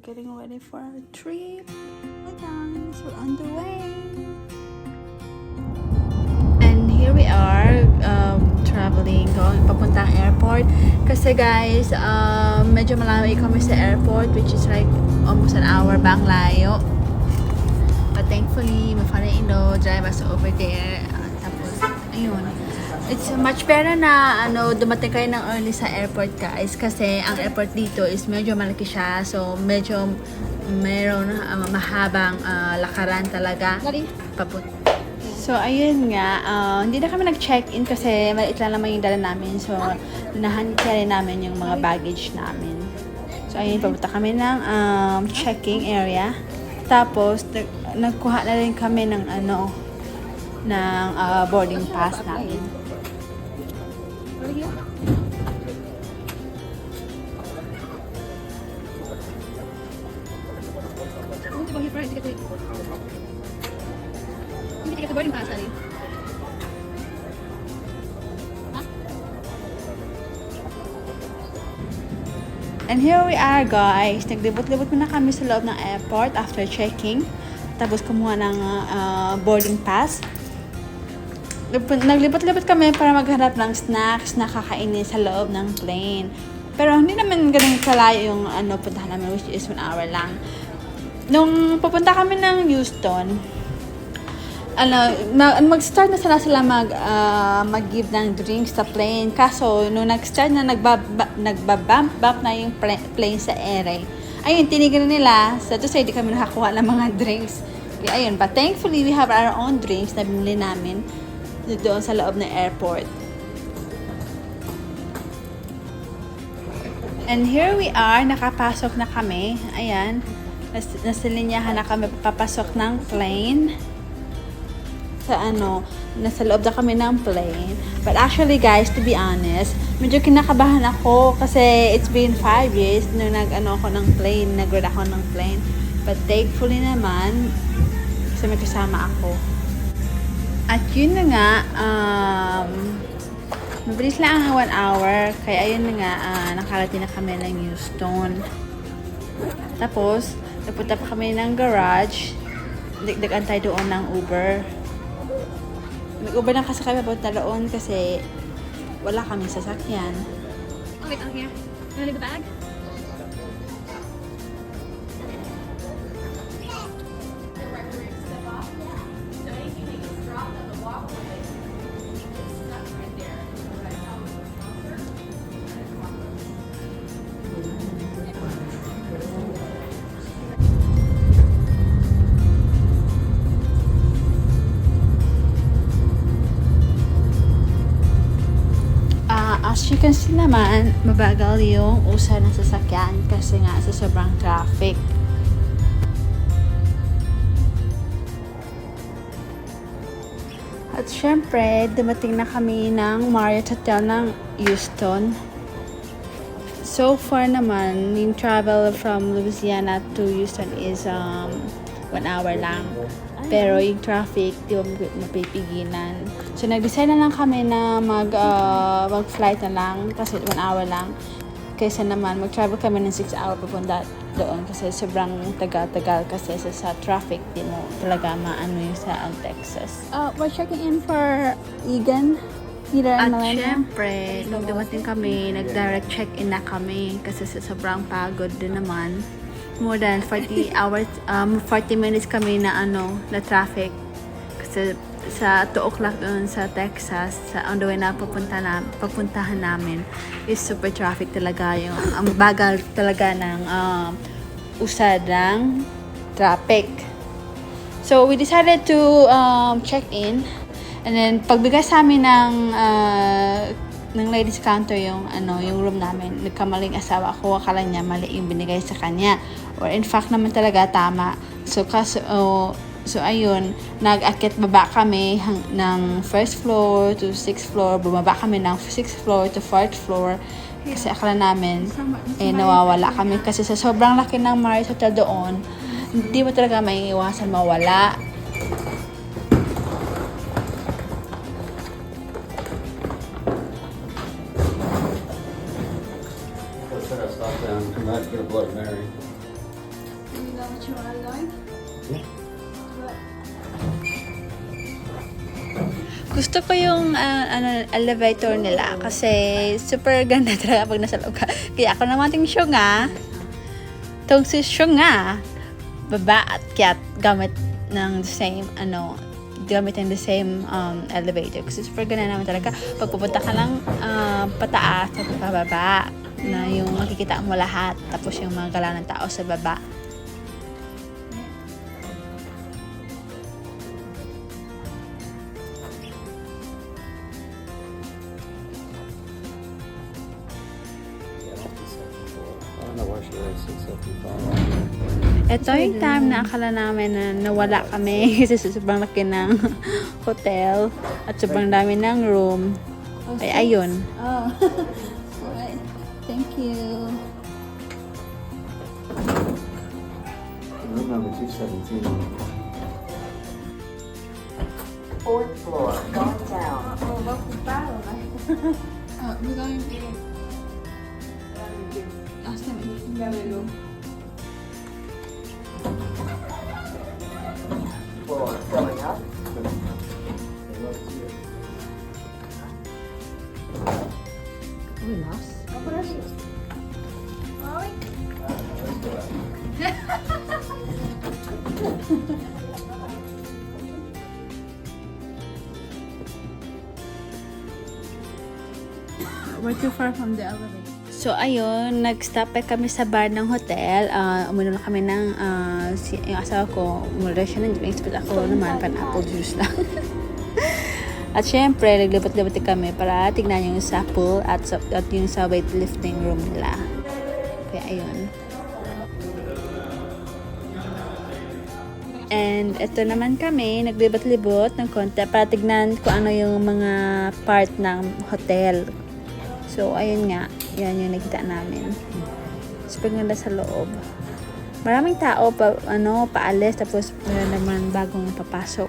getting ready for our trip. Hi guys, we're on the way. And here we are, traveling, going papuntang airport. Kasi guys, medyo malayo kami sa airport, which is like almost an hour bang layo. But thankfully, my father-in-law drive us over there. Tapos, ayun. It's much better na dumating kayo ng early sa airport guys, kasi ang airport dito is medyo malaki siya, so medyo meron mahabang lakaran talaga So ayun nga, hindi na kami nag-check-in kasi maliit lang naman yung dala namin, so nahan-carry namin yung mga baggage namin. So ayun, papunta kami ng checking area, tapos nagkuha na rin kami ng ng boarding pass namin. And here we are guys, naglibot-libot muna kami sa loob ng airport after checking. Tapos kumuha ng boarding pass. Naglibot-libot kami para maghanap ng snacks na kakainin sa loob ng plane. Pero hindi naman ganun kalayo yung puntahan namin, which is 1 hour lang. Nung pupunta kami ng Houston, mag-start na sila mag-give ng drinks sa plane. Kaso, nung nag-start na nagbabump na yung plane sa ere, ayun, tinigil nila. So, to say, di kami nakakuha ng mga drinks. Ayun, but thankfully, we have our own drinks na binili namin doon sa loob ng airport. And here we are, nakapasok na kami. Ayan, nasa linyahan na kami papasok ng plane. Sa nasa loob na kami ng plane. But actually guys, to be honest, medyo kinakabahan ako kasi it's been 5 years nung ako ng plane, nag-ride ako ng plane. But thankfully naman, kasi may kasama ako. At yun na nga, mabilis lang ang 1 hour, kaya ayun na nga, nakarating na kami ng Houston. Tapos, napunta pa kami ng garage, nag-antay doon ng Uber. Nag-Uber lang kasi kami punta doon kasi wala kami sasakyan. Oh, wait, here. You wanna leave the bag? As you can see naman, mabagal yung usay ng sasakyan kasi nga sa sobrang traffic. At syempre, dumating na kami ng Marriott Hotel ng Houston. So far naman, yung travel from Louisiana to Houston is 1 hour lang. Pero yung traffic, di ba mapipigilan. So, nag-decide na lang kami na mag-flight na lang kasi 1 hour lang. Kaysa naman, mag-travel kami ng 6 hour papunta doon kasi sobrang tagal-tagal kasi sa traffic, di mo talaga maano yung sa Texas. We're checking in for Egan. At syempre, nung dumating kami, nag-direct check-in na kami kasi sa sobrang pagod din naman. More than 40 hours, 40 minutes kami na traffic. Kasi sa 2 o'clock doon sa Texas, on the way na papuntahan namin, is super traffic talaga. Ang bagal talaga ng usad ng traffic. So, we decided to check in. And then, pagbigay sa amin ng ladies counter yung room namin, nagkamaling asawa ko, akala niya mali yung binigay sa kanya, or in fact naman talaga tama. So ayun, nag-akit baba kami ng first floor to 6th floor, bumaba kami ng 6th floor to 4th floor kasi akala namin nawawala kami kasi sa sobrang laki ng Marriott Hotel doon, hindi mo talaga maiiwasan mawala. Stop down, come out, get a Bloody Mary. You know what you are going? Yeah. Gusto ko yung elevator nila kasi super ganda talaga pag nasa loob ka. Kaya ako naman ting siya nga. Itong si siya nga. Baba at kaya gamit ng the same, gamit ng the same elevator. Kasi super ganda naman talaga. Pag pupunta ka lang pataas at pababa na yung makikita mo lahat. Tapos yung mga gala ng tao sa baba. I don't know why she was 675. Ito yung time na akala namin na nawala kami kasi sobrang laki ng hotel at sobrang dami ng room. Ay, ayun. Oh. Alright. Thank you. Room number 217. Fourth floor, going down. We're going to last time Floor, going up. we lost. We're too far from the elevator. So, ayun, nag-stop pa kami sa bar ng hotel. Uminom na kami ng, yung asawa ko, umulra siya ng drinks, but ako naman, pan-apple juice lang. At syempre, naglibot-libot kami para tignan yung sa pool at yung sa weightlifting room nila. Kaya, ayun. And ito naman kami, naglibot-libot ng konti para tignan kung ano yung mga part ng hotel. So, ayun nga. Yan yung nakita namin. Super ganda sa loob. Maraming tao paalis tapos meron naman bagong papasok.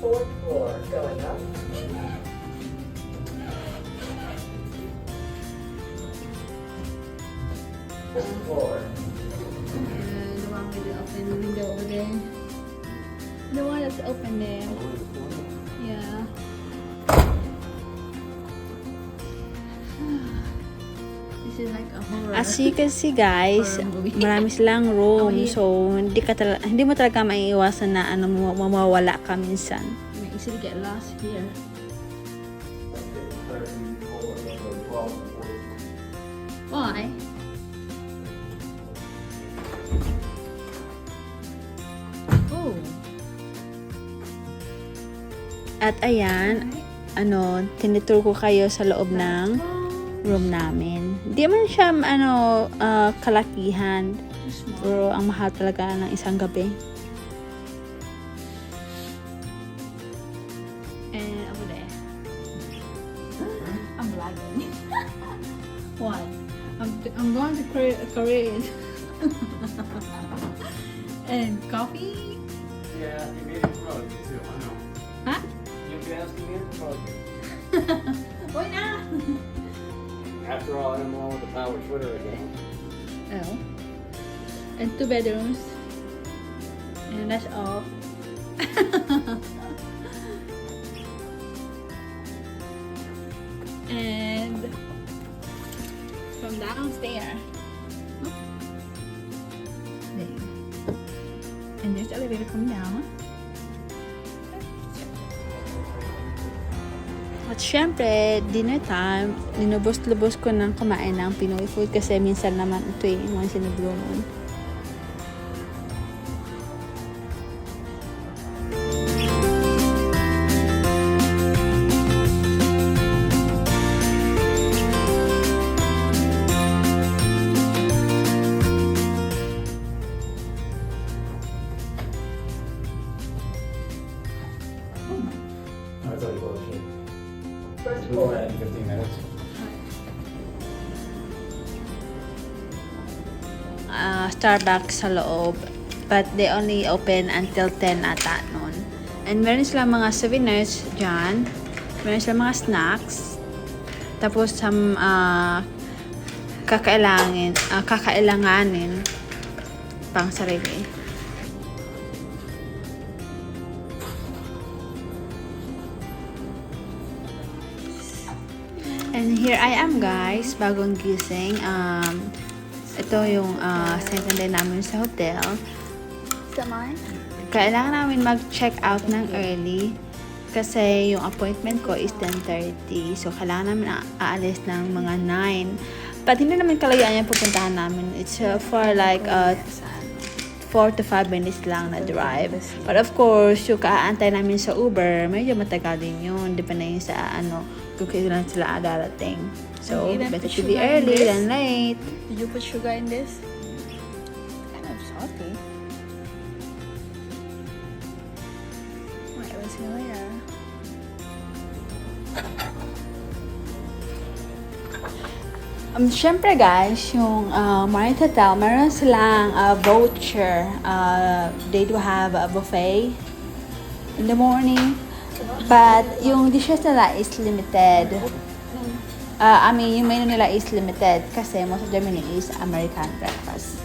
Fourth floor, going up. Fifth floor. The one with the open window over there. The one that's open there. Yeah. This is like a horror. As you can see guys, marami silang room. So, hindi mo talaga maiiwasan na mawawala ka minsan. You may easily get lost here. Why? Oh. At ayan, tinitur ko kayo sa loob ng room namin. Hindi man siya, kalakihan. Pero ang mahal talaga ng isang gabi. And over there. I'm vlogging. What? I'm going to Korea. And coffee? Yeah, you made it rug too, I know. Huh? You'll be asking me to rug. Why not? After all, I'm on with the power Twitter again. Oh. And 2 bedrooms. And that's all. And from downstairs. There you go. And there's the elevator coming down. At syempre, dinner time, linubos-lubos ko ng kumain ng Pinoy food kasi minsan naman ito once in a blue moon. I thought you bullshit. First We'll floor. add 15 minutes. Starbucks sa loob. But they only open until 10 ata noon. And meron silang mga souvenirs dyan. Meron silang mga snacks. Tapos some kakailanganin pang sarili. And here I am guys, bagong gising. Ito yung second day namin sa hotel. Kailangan namin mag-check out ng early kasi yung appointment ko is 10:30. So, kailangan namin aalis ng mga 9. But hindi naman kalayaan yung pupuntahan namin. It's for like 4 to 5 minutes lang na drive. But of course, yung kaantay namin sa Uber, medyo matagal din yun. Depende yun sa kung kailan sila darating. So, better to be early than late. Did you put sugar in this? Kind of salty. Might was later. Syempre guys, yung Marriott Hotel, meron silang voucher. They do have a buffet in the morning. But yung dishes nila is limited. Yung menu nila is limited kasi most of their menu is American breakfast.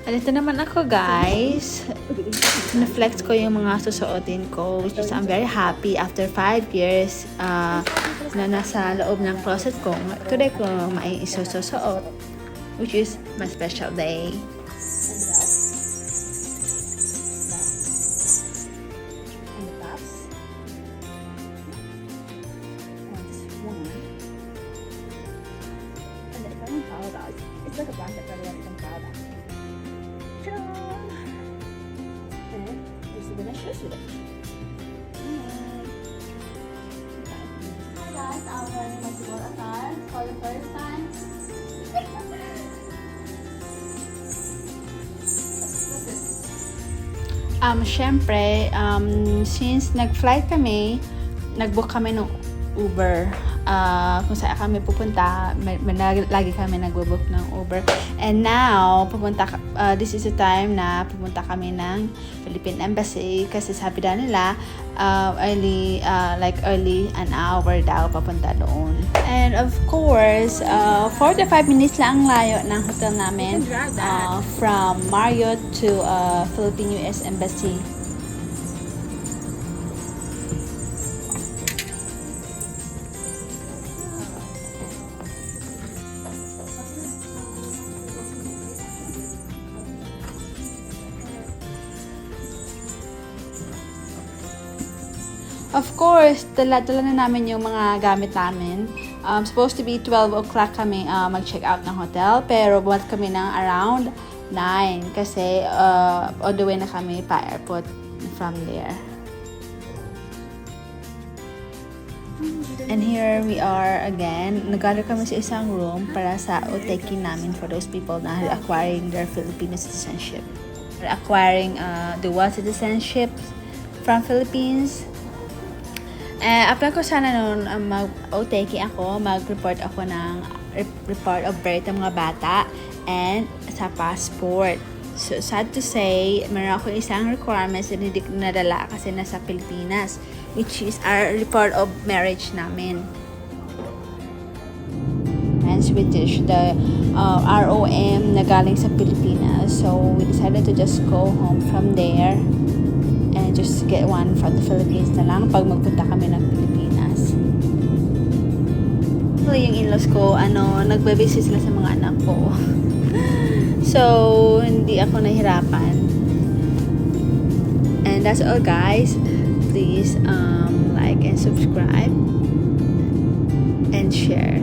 Alito naman ako guys. Na-flex ko yung mga susuotin ko, which is I'm very happy after 5 years na nasa loob ng closet ko. Today ko may isusuot, which is my special day. It's like a blanket that I can tell that. And there's the shoes with it. Hi guys, I'm wearing my Sigol attire for the first time. Syempre, since nag-flight kami, nag-book kami ng Uber. Kung saan kami pupunta, lagi kami nagbo-book ng Uber. And now, this is the time na pupunta kami ng Philippine Embassy kasi sabi daw nila, early an hour daw papunta doon. And of course, 45 minutes lang ang layo ng hotel namin from Marriott to Philippine US Embassy. Of course, dala na namin yung mga gamit namin. Supposed to be 12 o'clock kami mag-check out ng hotel, pero buhat kami ng around 9 kasi on the way na kami pa airport from there. And here we are again. Nag-gather kami sa isang room para sa oteki namin for those people na acquiring their Filipino citizenship. Acquiring dual citizenship from Philippines. Apply ko sana noon mag-oteki ako, mag-report ako ng report of birth ng mga bata and sa passport. So, sad to say, meron ako isang requirements na hindi ko nadala kasi nasa Pilipinas, which is our report of marriage namin. And Swedish, the ROM na galing sa Pilipinas. So, we decided to just go home from there and just get one from the Philippines na lang pag magpunta kami ng Pilipinas. So, yung in-laws ko, nagbe-visit sila sa mga anak ko. So, hindi ako nahirapan. And that's all, guys. Please like and subscribe and share.